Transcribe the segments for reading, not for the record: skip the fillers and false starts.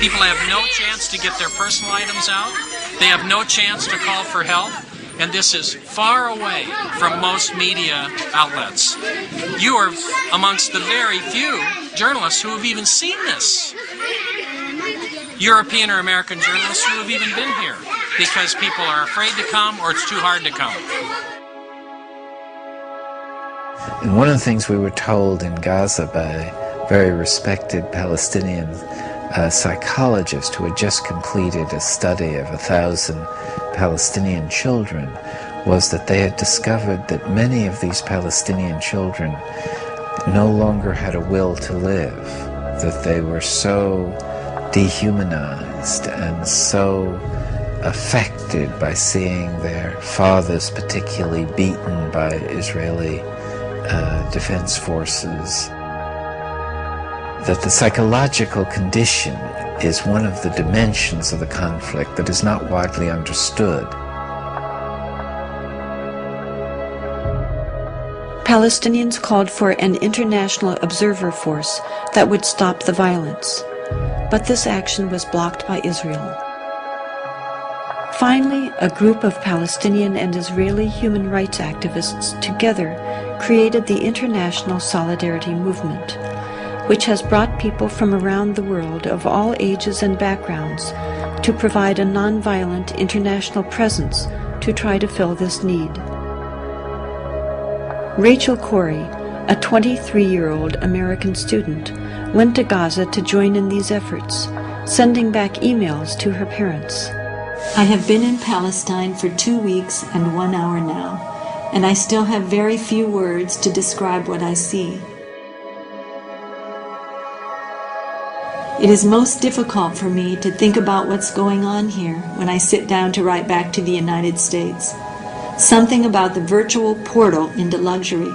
People have no chance to get their personal items out. They have no chance to call for help. And this is far away from most media outlets. You are amongst the very few journalists who have even seen this. European or American journalists who have even been here because people are afraid to come or it's too hard to come. And one of the things we were told in Gaza by very respected Palestinian psychologist who had just completed a study of 1,000 Palestinian children was that they had discovered that many of these Palestinian children no longer had a will to live, that they were so dehumanized and so affected by seeing their fathers particularly beaten by Israeli defense forces, that the psychological condition is one of the dimensions of the conflict that is not widely understood. Palestinians called for an international observer force that would stop the violence, but this action was blocked by Israel. Finally, a group of Palestinian and Israeli human rights activists together created the International Solidarity Movement, which has brought people from around the world of all ages and backgrounds to provide a nonviolent international presence to try to fill this need. Rachel Corrie, a 23-year-old American student, went to Gaza to join in these efforts, sending back emails to her parents. I have been in Palestine for 2 weeks and 1 hour now, and I still have very few words to describe what I see. It is most difficult for me to think about what's going on here when I sit down to write back to the United States. Something about the virtual portal into luxury.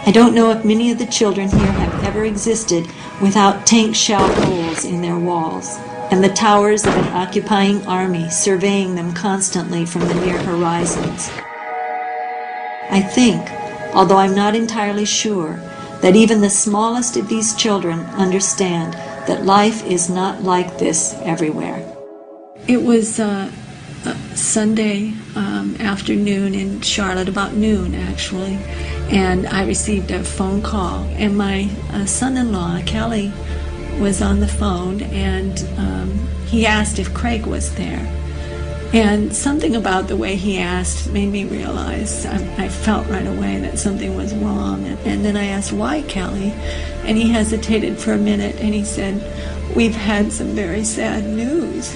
I don't know if many of the children here have ever existed without tank shell holes in their walls, and the towers of an occupying army surveying them constantly from the near horizons. I think, although I'm not entirely sure, that even the smallest of these children understand that life is not like this everywhere. It was Sunday afternoon in Charlotte, about noon actually, and I received a phone call, and my son-in-law, Kelly, was on the phone, and he asked if Craig was there. And something about the way he asked made me realize, I felt right away that something was wrong. And then I asked, why, Kelly? And he hesitated for a minute, and he said, we've had some very sad news.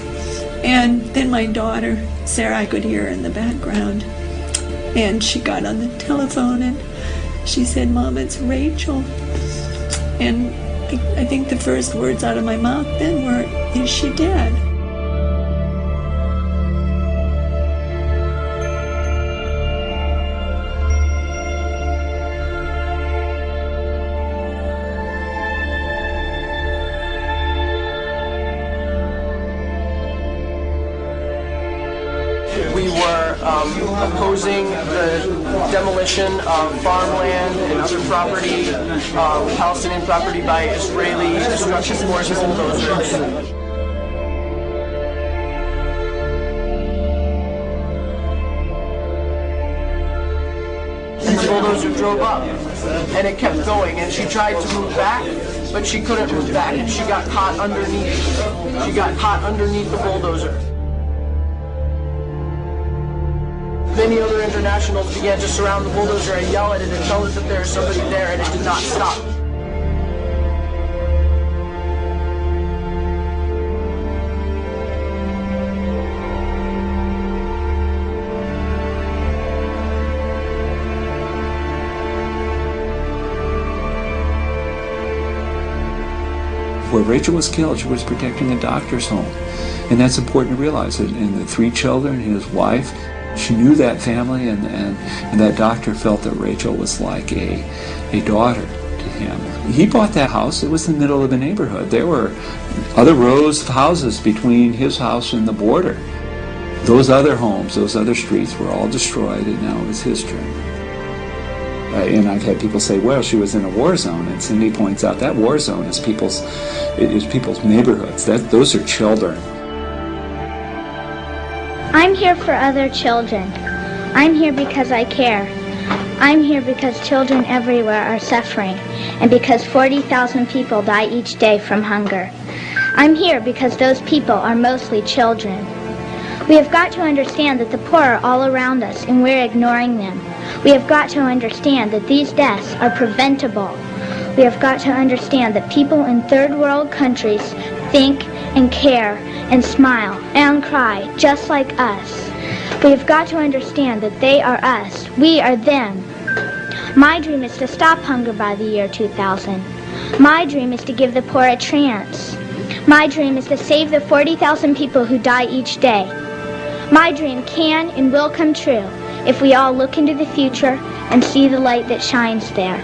And then my daughter, Sarah, I could hear her in the background, and she got on the telephone, and she said, Mom, it's Rachel. And I think the first words out of my mouth then were, is she dead? We were opposing the demolition of farmland and other property, Palestinian property by Israeli destruction forces and bulldozers. And the bulldozer drove up, and it kept going, and she tried to move back, but she couldn't move back, and she got caught underneath. She got caught underneath the bulldozer. Many other internationals began to surround the bulldozer and yell at it and tell us that there is somebody there, and it did not stop. Where Rachel was killed, she was protecting a doctor's home. And that's important to realize. And the 3 children, his wife, she knew that family, and that doctor felt that Rachel was like a daughter to him. He bought that house. It was in the middle of the neighborhood. There were other rows of houses between his house and the border. Those other homes, those other streets were all destroyed, and now it was his turn. And I've had people say, well, she was in a war zone, and Cindy points out that war zone is people's neighborhoods. Those are children. I'm here for other children. I'm here because I care. I'm here because children everywhere are suffering, and because 40,000 people die each day from hunger. I'm here because those people are mostly children. We have got to understand that the poor are all around us and we're ignoring them. We have got to understand that these deaths are preventable. We have got to understand that people in third world countries think and care and smile and cry just like us. We have got to understand that they are us. We are them. My dream is to stop hunger by the year 2000. My dream is to give the poor a chance. My dream is to save the 40,000 people who die each day. My dream can and will come true if we all look into the future and see the light that shines there.